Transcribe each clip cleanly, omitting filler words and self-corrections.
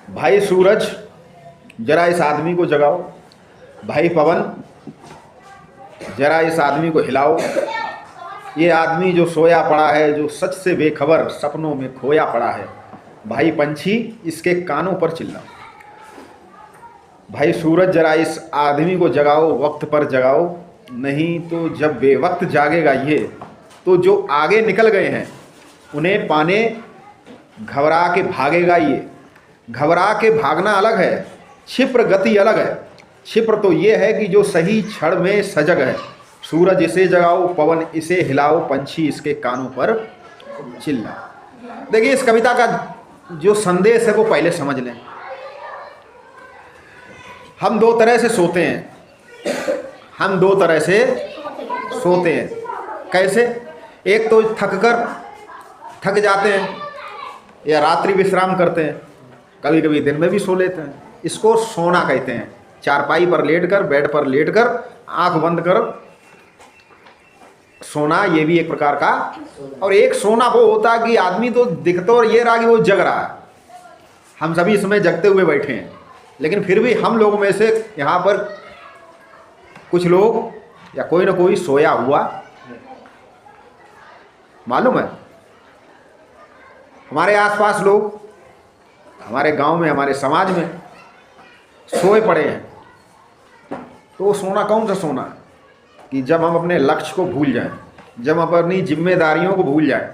भाई सूरज जरा इस आदमी को जगाओ, भाई पवन जरा इस आदमी को हिलाओ। ये आदमी जो सोया पड़ा है, जो सच से बेखबर सपनों में खोया पड़ा है। भाई पंछी इसके कानों पर चिल्लाओ। भाई सूरज जरा इस आदमी को जगाओ, वक्त पर जगाओ, नहीं तो जब बेवक्त जागेगा ये तो जो आगे निकल गए हैं उन्हें पाने घबरा के भागेगा ये। घबरा के भागना अलग है, क्षिप्र गति अलग है। क्षिप्र तो ये है कि जो सही क्षण में सजग है। सूरज इसे जगाओ, पवन इसे हिलाओ, पंछी इसके कानों पर चिल्लाओ। देखिए इस कविता का जो संदेश है वो पहले समझ लें। हम दो तरह से सोते हैं, हम दो तरह से सोते हैं। कैसे? एक तो थक जाते हैं या रात्रि विश्राम करते हैं, कभी कभी दिन में भी सो लेते हैं। इसको सोना कहते हैं। चारपाई पर लेटकर, बेड पर लेटकर आंख बंद कर सोना, ये भी एक प्रकार का। और एक सोना वो होता है कि आदमी तो दिखता और ये रहा कि वो जग रहा है। हम सभी इसमें जगते हुए बैठे हैं, लेकिन फिर भी हम लोगों में से यहाँ पर कुछ लोग या कोई ना कोई सोया हुआ मालूम है। हमारे आसपास लोग, हमारे गांव में, हमारे समाज में सोए पड़े हैं। तो सोना कौन सा सोना कि जब हम अपने लक्ष्य को भूल जाएं, जब हम अपनी जिम्मेदारियों को भूल जाएं,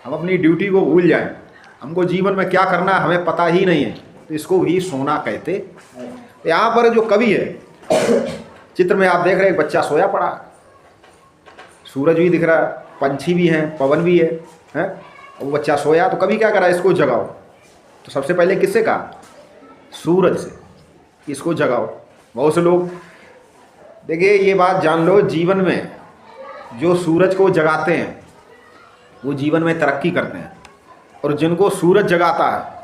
हम अपनी ड्यूटी को भूल जाएं, हमको जीवन में क्या करना है हमें पता ही नहीं है, तो इसको भी सोना कहते। यहाँ पर जो कवि है, चित्र में आप देख रहे हैं एक बच्चा सोया पड़ा, सूरज भी दिख रहा है, पंछी भी हैं, पवन भी है? वो बच्चा सोया, तो कवि क्या करा, इसको जगाओ। तो सबसे पहले किससे कहा? सूरज से, इसको जगाओ। बहुत से लोग, देखिए ये बात जान लो, जीवन में जो सूरज को जगाते हैं वो जीवन में तरक्की करते हैं, और जिनको सूरज जगाता है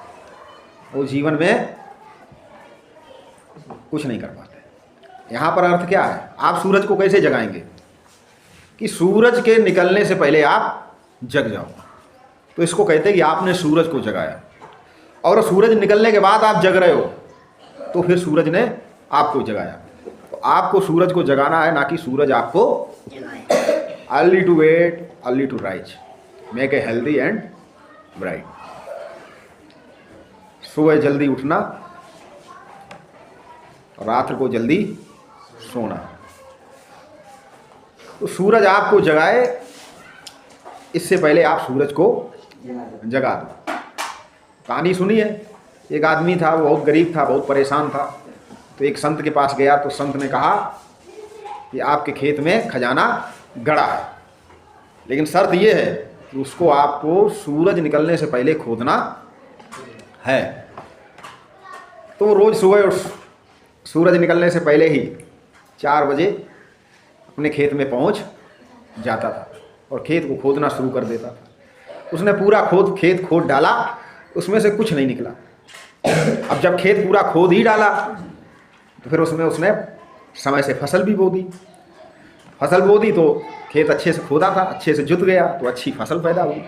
वो जीवन में कुछ नहीं कर पाते। यहाँ पर अर्थ क्या है? आप सूरज को कैसे जगाएंगे कि सूरज के निकलने से पहले आप जग जाओ। तो इसको कहते हैं कि आपने सूरज को जगाया, और सूरज निकलने के बाद आप जग रहे हो तो फिर सूरज ने आपको जगाया। तो आपको सूरज को जगाना है, ना कि सूरज आपको। Early to bed, early to rise, make a healthy and bright. सुबह जल्दी उठना और रात्र को जल्दी सोना। तो सूरज आपको जगाए, इससे पहले आप सूरज को जगा दो। कहानी सुनी है, एक आदमी था, वो बहुत गरीब था, बहुत परेशान था। तो एक संत के पास गया, तो संत ने कहा कि आपके खेत में खजाना गड़ा है, लेकिन शर्त ये है कि उसको आपको सूरज निकलने से पहले खोदना है। तो रोज़ सुबह सूरज निकलने से पहले ही 4 बजे अपने खेत में पहुंच जाता था और खेत को खोदना शुरू कर देता था। उसने पूरा खेत खोद डाला, उसमें से कुछ नहीं निकला। अब जब खेत पूरा खोद ही डाला तो फिर उसमें उसने समय से फसल भी बो दी। फसल बो दी तो खेत अच्छे से खोदा था, अच्छे से जुत गया, तो अच्छी फसल पैदा हुई।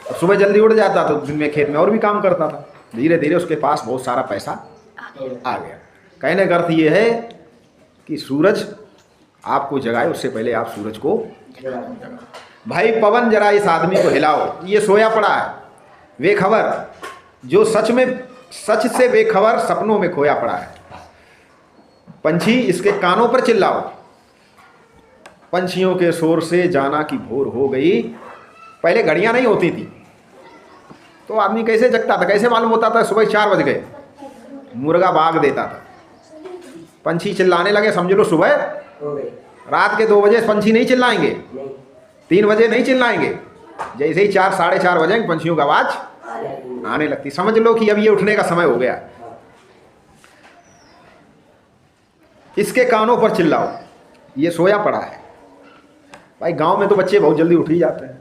और सुबह जल्दी उठ जाता तो दिन में खेत में और भी काम करता था। धीरे धीरे उसके पास बहुत सारा पैसा आ गया। कहने का अर्थ ये है कि सूरज आपको जगाए, उससे पहले आप सूरज को जगाओ। भाई पवन जरा इस आदमी को हिलाओ, ये सोया पड़ा है बेखबर, जो सच से बेखबर सपनों में खोया पड़ा है। पंछी इसके कानों पर चिल्लाओ। पंछियों के शोर से जाना की भोर हो गई। पहले घड़ियां नहीं होती थी तो आदमी कैसे जगता था, कैसे मालूम होता था सुबह 4 बज गए? मुर्गा भाग देता था, पंछी चिल्लाने लगे, समझ लो सुबह। रात के 2 बजे पंछी नहीं चिल्लाएंगे, 3 बजे नहीं चिल्लाएंगे, जैसे ही 4 साढ़े 4 बजे पंछियों का आवाज आने लगती, समझ लो कि अब ये उठने का समय हो गया। इसके कानों पर चिल्लाओ, ये सोया पड़ा है। भाई गांव में तो बच्चे बहुत जल्दी उठ ही जाते हैं,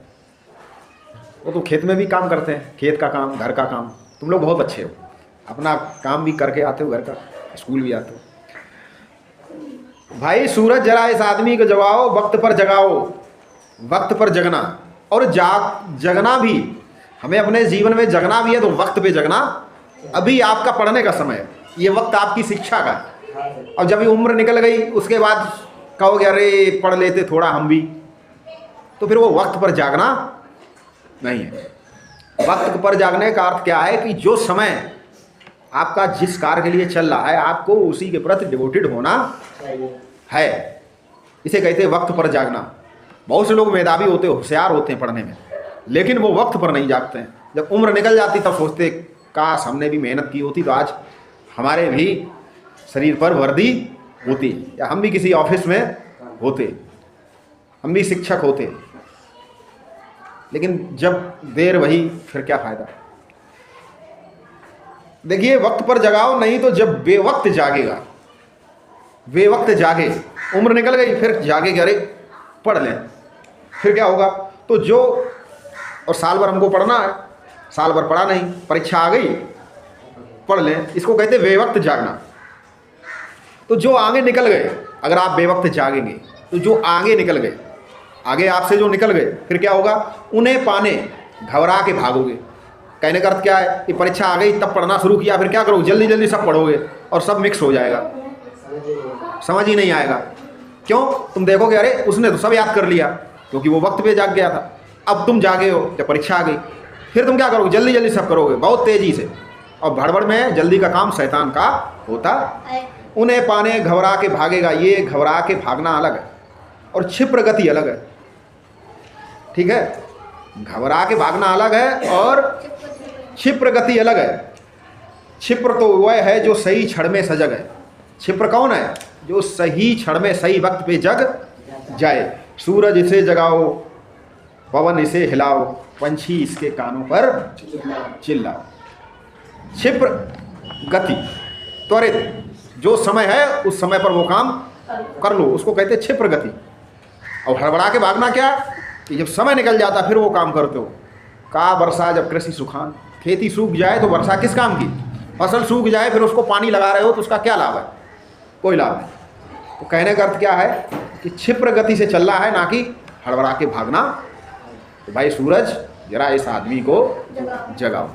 वो तो खेत में भी काम करते हैं, खेत का काम, घर का काम। तुम लोग बहुत अच्छे हो, अपना काम भी करके आते हो, घर का, स्कूल भी आते हो। भाई सूरज जरा इस आदमी को जगाओ, वक्त पर जगाओ, वक्त पर जगना। और जगना भी, हमें अपने जीवन में जगना भी है तो वक्त पे जगना अभी आपका पढ़ने का समय है, ये वक्त आपकी शिक्षा का है। अब जब ये उम्र निकल गई उसके बाद कहोगे अरे पढ़ लेते थोड़ा हम भी, तो फिर वो वक्त पर जागना नहीं है। वक्त पर जागने का अर्थ क्या है कि जो समय आपका जिस कार्य के लिए चल रहा है आपको उसी के प्रति डिवोटेड होना है, इसे कहते हैं वक्त पर जागना। बहुत से लोग मेधावी होते, होशियार होते हैं पढ़ने में, लेकिन वो वक्त पर नहीं जागते हैं। जब उम्र निकल जाती तब सोचते काश हमने भी मेहनत की होती तो आज हमारे भी शरीर पर वर्दी होती, या हम भी किसी ऑफिस में होते, हम भी शिक्षक होते। लेकिन जब देर वही, फिर क्या फायदा। देखिए वक्त पर जगाओ, नहीं तो जब बेवक्त जागेगा, बेवक्त जागे, उम्र निकल गई फिर जागे कि अरे पढ़ लें, फिर क्या होगा। तो जो, और साल भर हमको पढ़ना है, साल भर पढ़ा नहीं, परीक्षा आ गई पढ़ लें, इसको कहते हैं बेवक्त जागना। तो जो आगे निकल गए, अगर आप बेवक्त जागेंगे तो जो आगे निकल गए, आगे आपसे जो निकल गए, फिर क्या होगा, उन्हें पाने घबरा के भागोगे। कहने का अर्थ क्या है कि परीक्षा आ गई तब पढ़ना शुरू किया, फिर क्या करोगे, जल्दी जल्दी सब पढ़ोगे और सब मिक्स हो जाएगा, समझ ही नहीं आएगा। क्यों, तुम देखोगे अरे उसने तो सब याद कर लिया क्योंकि वो वक्त पे जाग गया था। अब तुम जागे हो, जब परीक्षा आ गई फिर तुम क्या करोगे, जल्दी जल्दी सब करोगे बहुत तेज़ी से, और भड़बड़ में जल्दी का काम शैतान का होता। उन्हें पाने घबरा के भागेगा, ये घबरा के भागना अलग है और क्षिप्र गति अलग है, ठीक है। घबरा के भागना अलग है और क्षिप्र गति अलग है। क्षिप्र तो वह है जो सही क्षण में सजग है। क्षिप्र कौन है, जो सही क्षण में सही वक्त पे जग जाए। सूरज इसे जगाओ, पवन इसे हिलाओ, पंछी इसके कानों पर चिल्लाओ। क्षिप्र गति, त्वरित, जो समय है उस समय पर वो काम कर लो, उसको कहते हैं क्षिप्र गति। और हड़बड़ा के भागना क्या, कि जब समय निकल जाता फिर वो काम करते हो। का वर्षा जब कृषि सुखान, खेती सूख जाए तो वर्षा किस काम की, फसल सूख जाए फिर उसको पानी लगा रहे हो तो उसका क्या लाभ है, कोई लाभ नहीं। तो कहने का अर्थ क्या है कि क्षिप्र गति से चलना है, ना कि हड़बड़ा के भागना। तो भाई सूरज जरा इस आदमी को जगाओ।